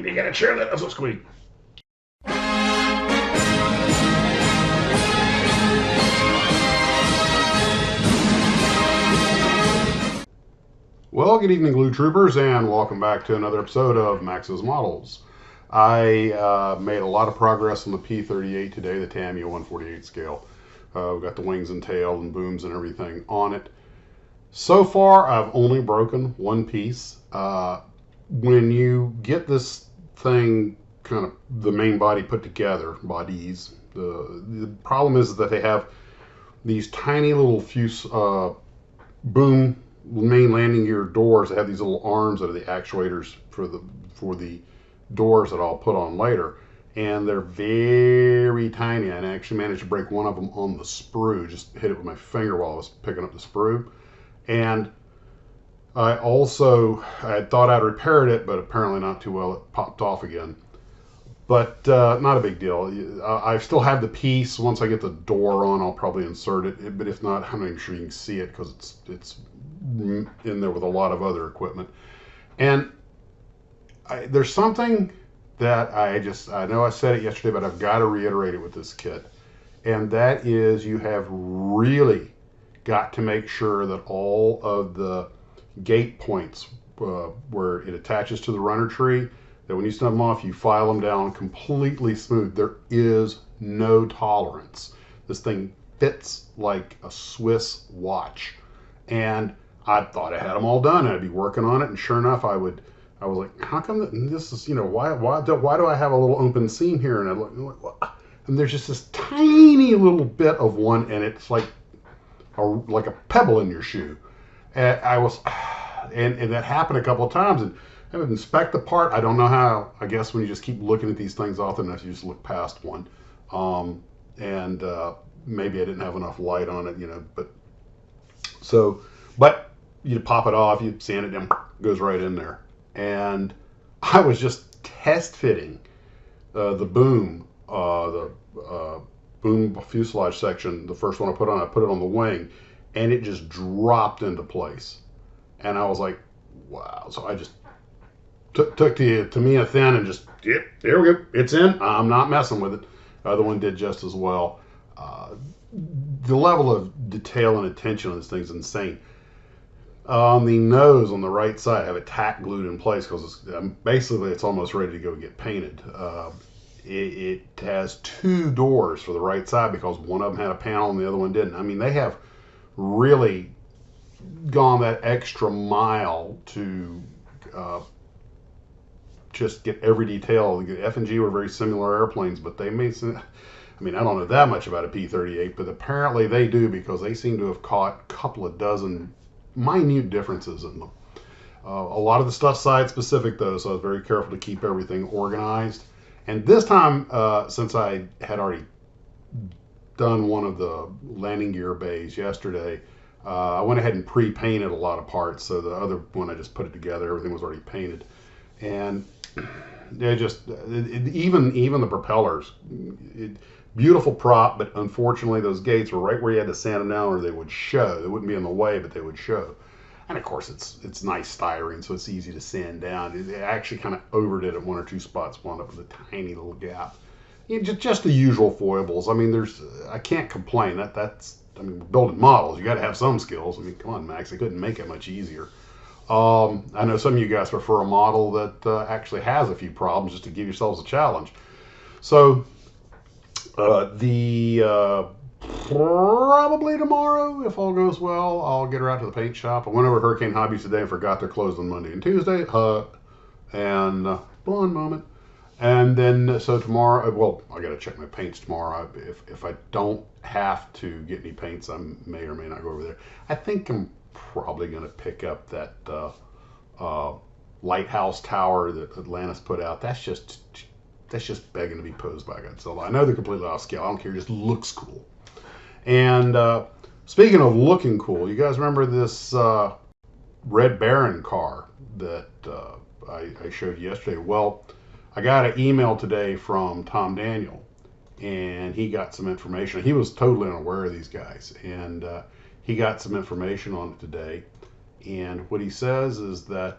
You gotta share that. That's what's squeak. Well, good evening, Glue Troopers, and welcome back to another episode of Max's Models. I made a lot of progress on the P-38 today, the Tamiya 148 scale. We've got the wings and tail and booms and everything on it. So far, I've only broken one piece. When you get this thing kind of the main body put together, bodies, the problem is that they have these tiny little boom main landing gear doors that have these little arms that are the actuators for the doors that I'll put on later, and they're very tiny. And I actually managed to break one of them on the sprue, just hit it with my finger while I was picking up the sprue. And I had thought I'd repaired it, but apparently not too well. It popped off again, but not a big deal. I still have the piece. Once I get the door on, I'll probably insert it, but if not, I'm not even sure you can see it because it's in there with a lot of other equipment. And there's something that I know I said it yesterday, but I've got to reiterate it with this kit, and that is you have really got to make sure that all of the gate points where it attaches to the runner tree, that when you snub them off, you file them down completely smooth. There is no tolerance. This thing fits like a Swiss watch, and I thought I had them all done. I'd be working on it, and sure enough, I was like, how come this is, why do I have a little open seam here? And I look, and there's just this tiny little bit of one, and it's like a pebble in your shoe. And and that happened a couple of times, and I would inspect the part. I don't know how. I guess when you just keep looking at these things often enough, you just look past one. Maybe I didn't have enough light on it, but you pop it off, you sand it down, goes right in there. And I was just test fitting the boom fuselage section, the first one I put it on the wing, and it just dropped into place. And I was like, wow. So I just took the Tamiya thin and just, yep, there we go, it's in. I'm not messing with it. The other one did just as well. The level of detail and attention on this thing's insane. On the nose on the right side, I have it tack glued in place because basically it's almost ready to go get painted. It has two doors for the right side because one of them had a panel and the other one didn't. I mean, they have really gone that extra mile to just get every detail. The F&G were very similar airplanes, but they made some, I mean, I don't know that much about a P-38, but apparently they do, because they seem to have caught a couple of dozen minute differences in them. A lot of the stuff side specific though, so I was very careful to keep everything organized. And this time, since I had already done one of the landing gear bays yesterday, I went ahead and pre-painted a lot of parts. So the other one, I just put it together. Everything was already painted, and even the propellers, beautiful prop, but unfortunately those gates were right where you had to sand them down, or they would show. They wouldn't be in the way, but they would show. And of course, it's nice styrene, so it's easy to sand down. It actually kind of overdid it one or two spots, wound up with a tiny little gap. Just the usual foibles. I mean, I can't complain. I mean, we're building models. You got to have some skills. I mean, come on, Max. They couldn't make it much easier. I know some of you guys prefer a model that actually has a few problems, just to give yourselves a challenge. So probably tomorrow, if all goes well, I'll get her out to the paint shop. I went over to Hurricane Hobbies today and forgot they're closed on Monday and Tuesday. And blonde moment. And then, so tomorrow, well, I got to check my paints tomorrow. If I don't have to get any paints, I may or may not go over there. I think I'm probably going to pick up that lighthouse tower that Atlantis put out. That's just begging to be posed by Godzilla. I know they're completely off scale. I don't care. It just looks cool. And speaking of looking cool, you guys remember this Red Baron car that I showed you yesterday? Well, I got an email today from Tom Daniel, and he got some information. He was totally unaware of these guys, and he got some information on it today. And what he says is that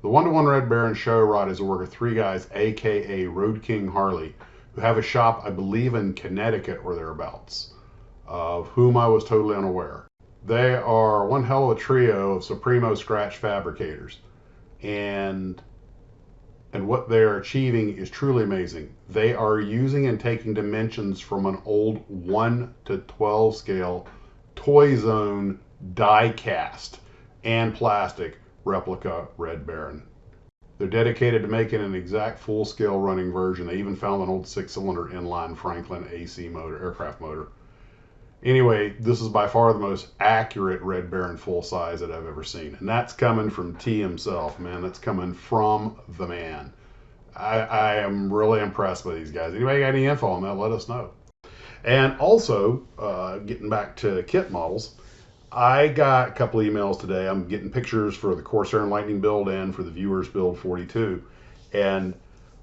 The 1-to-1 Red Baron show rod is the work of 3 guys, aka Road King Harley, who have a shop, I believe, in Connecticut or thereabouts, of whom I was totally unaware. They are one hell of a trio of Supremo scratch fabricators, and what they're achieving is truly amazing. They are using and taking dimensions from an old 1 to 12 scale Toy Zone die cast and plastic replica Red Baron. They're dedicated to making an exact full-scale running version. They even found an old 6-cylinder inline Franklin AC motor, aircraft motor. Anyway, this is by far the most accurate Red Baron full size that I've ever seen. And that's coming from T himself, man. That's coming from the man. I am really impressed by these guys. Anybody got any info on that, let us know. And also, getting back to kit models, I got a couple emails today. I'm getting pictures for the Corsair and Lightning build and for the Viewers Build 42. And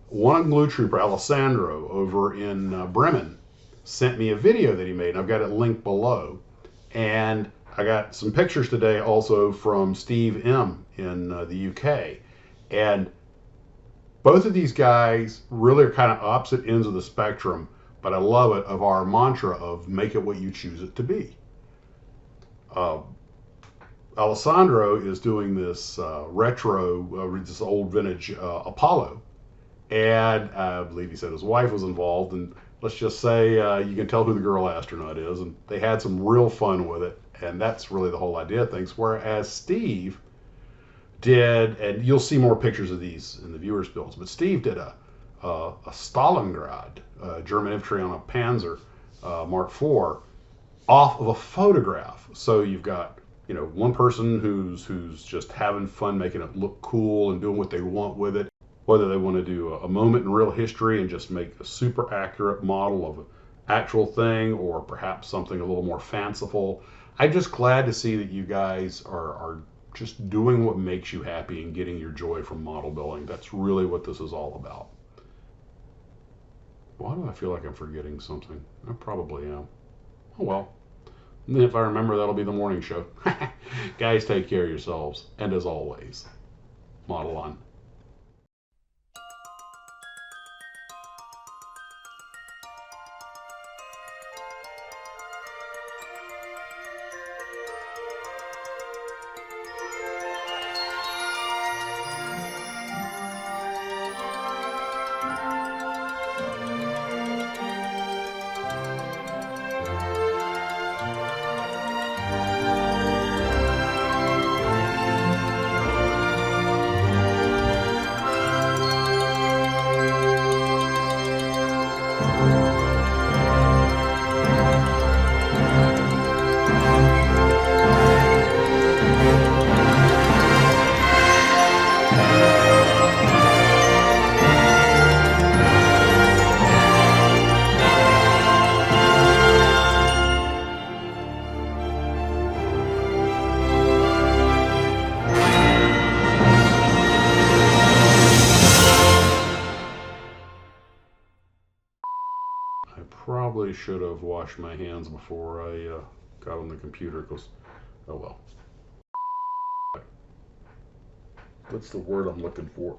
one Gloo trooper, Alessandro, over in Bremen, sent me a video that he made, and I've got it linked below. And I got some pictures today also from Steve M in the UK. And both of these guys really are kind of opposite ends of the spectrum, but I love it, of our mantra of make it what you choose it to be. Alessandro is doing this retro, this old vintage Apollo, and I believe he said his wife was involved, and let's just say you can tell who the girl astronaut is, and they had some real fun with it, and that's really the whole idea of things. Whereas Steve did, and you'll see more pictures of these in the viewers' builds, but Steve did a Stalingrad German infantry on a Panzer Mark IV off of a photograph. So you've got, you know, one person who's just having fun making it look cool and doing what they want with it, whether they want to do a moment in real history and just make a super accurate model of an actual thing, or perhaps something a little more fanciful. I'm just glad to see that you guys are just doing what makes you happy and getting your joy from model building. That's really what this is all about. Why do I feel like I'm forgetting something? I probably am. Oh well. And then if I remember, that'll be the morning show. Guys, take care of yourselves. And as always, model on. Probably should have washed my hands before I got on the computer, because, oh well. What's the word I'm looking for?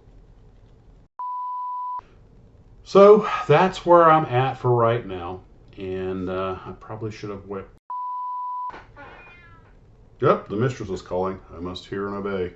So that's where I'm at for right now, and I probably should have went. Yep, the mistress is calling. I must hear and obey.